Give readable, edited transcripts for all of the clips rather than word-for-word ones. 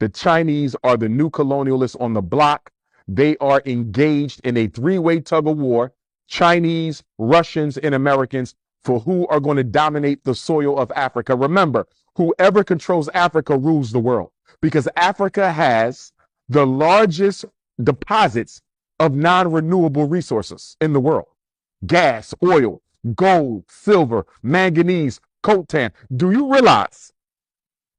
The Chinese are the new colonialists on the block. They are engaged in a three-way tug of war, Chinese, Russians, and Americans, for who are going to dominate the soil of Africa. Remember, whoever controls Africa rules the world, because Africa has the largest deposits of non-renewable resources in the world. Gas, oil, gold, silver, manganese, coltan. Do you realize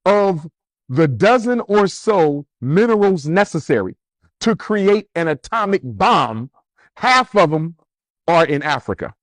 of the dozen or so minerals necessary to create an atomic bomb, half of them are in Africa?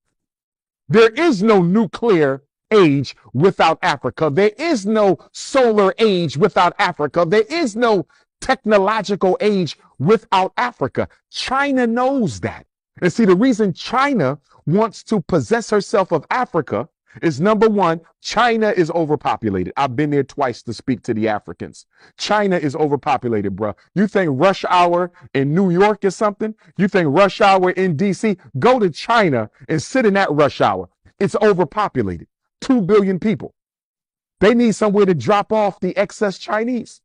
There is no nuclear age without Africa. There is no solar age without Africa. There is no technological age without Africa. China knows that. And see, the reason China wants to possess herself of Africa is, number one, China is overpopulated. I've been there twice to speak to the Africans. China is overpopulated, bro. You think rush hour in New York is something? You think rush hour in DC? Go to China and sit in that rush hour. It's overpopulated. 2 billion people. They need somewhere to drop off the excess Chinese.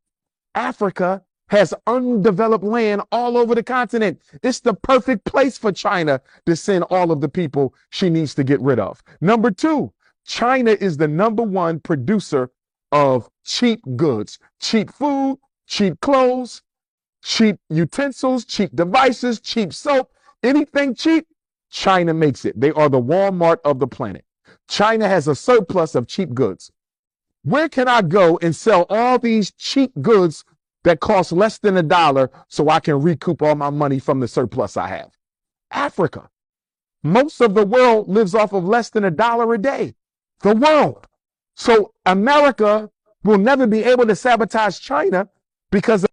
Africa has undeveloped land all over the continent. It's the perfect place for China to send all of the people she needs to get rid of. Number two, China is the number one producer of cheap goods, cheap food, cheap clothes, cheap utensils, cheap devices, cheap soap, anything cheap, China makes it. They are the Walmart of the planet. China has a surplus of cheap goods. Where can I go and sell all these cheap goods that cost less than $1 so I can recoup all my money from the surplus I have? Africa. Most of the world lives off of less than $1 a day. The world. So America will never be able to sabotage China because